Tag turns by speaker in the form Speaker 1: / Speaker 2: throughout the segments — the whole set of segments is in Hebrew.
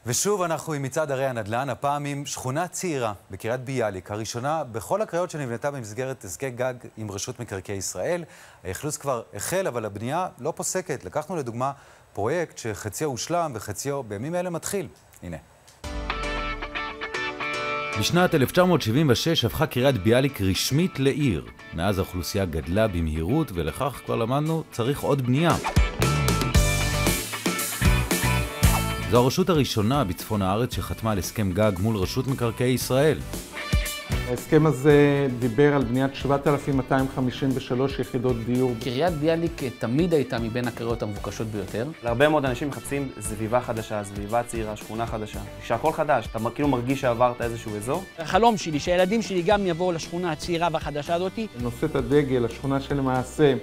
Speaker 1: ושוב אנחנו עם מצעד ערי הנדל"ן, הפעם עם שכונה צעירה בקריית ביאליק, הראשונה בכל הקריות שנבנתה במסגרת הסכם גג עם רשות מקרקעי ישראל. האכלוס כבר החל, אבל הבנייה לא פוסקת. לקחנו לדוגמה פרויקט שחציו הושלם וחציו בימים אלה מתחיל. הנה. בשנת 1976 הפכה קריית ביאליק רשמית לעיר. מאז האוכלוסייה גדלה במהירות, ולכך כבר למדנו צריך עוד בנייה. זו הרשות הראשונה בצפון הארץ שחתמה על הסכם גג מול רשות מקרקעי ישראל.
Speaker 2: ההסכם הזה דיבר על בניית 7,253 יחידות דיור.
Speaker 3: קריית ביאליק תמיד הייתה מבין הקריות המבוקשות ביותר.
Speaker 4: להרבה מאוד אנשים מחפשים סביבה חדשה, סביבה צעירה, שכונה חדשה. כשהכל חדש, אתה כאילו מרגיש שעברת איזשהו אזור.
Speaker 5: החלום שלי, שהילדים שלי גם יבואו לשכונה הצעירה והחדשה הזאת.
Speaker 2: נושאת הדגל, השכונה שלמעשה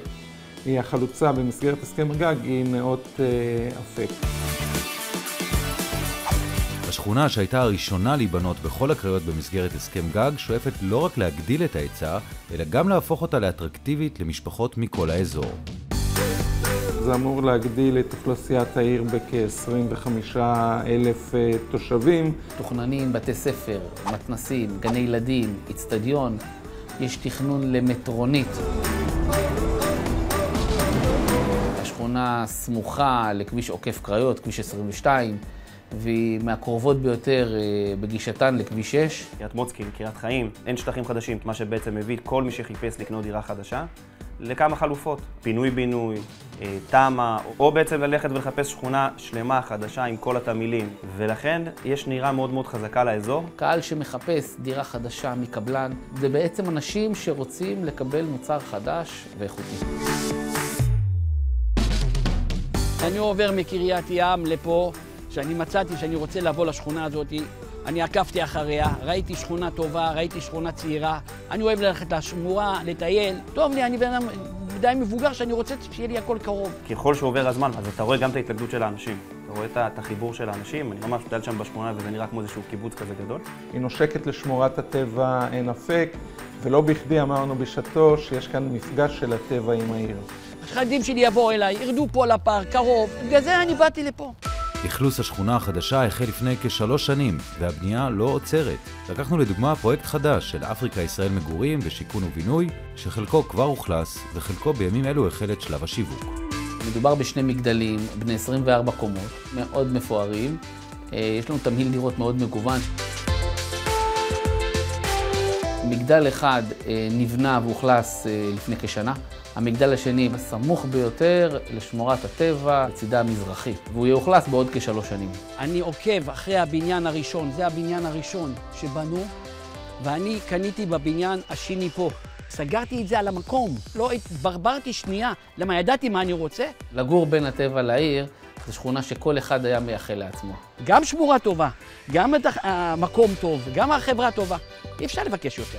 Speaker 2: היא החלוצה במסגרת הסכם הגג, היא נאות אפק.
Speaker 1: השכונה שהייתה הראשונה להיבנות בכל הקריות במסגרת הסכם גג שואפת לא רק להגדיל את ההיצע, אלא גם להפוך אותה לאטרקטיבית למשפחות מכל האזור.
Speaker 2: זה אמור להגדיל את אוכלוסיית העיר בכ-25,000 תושבים.
Speaker 3: תוכננים בתי ספר, מתנסים, גני ילדים, אצטדיון. יש תכנון למטרונית. השכונה סמוכה לכביש עוקף קריות, כביש 22. והיא מהקרובות ביותר בגישתן לכביש 6.
Speaker 4: קריית מוצקין, קריית חיים, אין שטחים חדשים, מה שבעצם מביא את כל מי שחיפש לקנות דירה חדשה לכמה חלופות, פינוי-בינוי, תמה, או בעצם ללכת ולחפש שכונה שלמה חדשה עם כל התמילים, ולכן יש נהירה מאוד מאוד חזקה לאזור.
Speaker 3: קהל שמחפש דירה חדשה מקבלן, זה בעצם אנשים שרוצים לקבל מוצר חדש ואיכותי.
Speaker 5: אני עובר מקריית ים לפה, שאני מצאתי שאני רוצה לבוא לשכונה הזאת, אני עקבתי אחריה, ראיתי שכונה טובה, ראיתי שכונה צעירה, אני אוהב ללכת לשמורה, לטייל. טוב לי, אני בן אדם די מבוגר שאני רוצה שיהיה לי הכל קרוב.
Speaker 4: ככל שעובר הזמן, אז אתה רואה גם את ההתלכדות של האנשים. אתה רואה את החיבור של האנשים, אני ממש מטייל שם בשכונה וזה נראה כמו איזשהו קיבוץ כזה גדול.
Speaker 2: היא נושקת לשמורת הטבע עין אפק, ולא בכדי אמרנו בשעתו שיש כאן מפגש של הטבע עם העיר.
Speaker 5: החדים שלי יבואו אליי, ירדו פה לפארק, קרוב, בגלל זה אני באתי לפה.
Speaker 1: אכלוס השכונה החדשה החל לפני כ3 שנים, והבנייה לא עוצרת. לקחנו לדוגמה פרויקט חדש של אפריקה ישראל מגורים ושיכון ובינוי, שחלקו כבר הוכלס, וחלקו בימים אלו החל את שלב השיווק.
Speaker 3: מדובר בשני מגדלים, בני 24 קומות, מאוד מפוארים. יש לנו תמהיל דירות מאוד מגוון. מגדל אחד נבנה והוכלס לפני כשנה. המגדל השני סמוך ביותר לשמורת הטבע, לצידה המזרחי, והוא יאוכלס בעוד כ3 שנים.
Speaker 5: אני עוקב אחרי הבניין הראשון, זה הבניין הראשון שבנו, ואני קניתי בבניין השני פה. סגרתי את זה על המקום, לא התברברתי שנייה, למה ידעתי מה אני רוצה.
Speaker 3: לגור בין הטבע לעיר, זו שכונה שכל אחד היה מייחל לעצמו.
Speaker 5: גם שמורה טובה, גם המקום טוב, גם החברה טובה. אי אפשר לבקש יותר.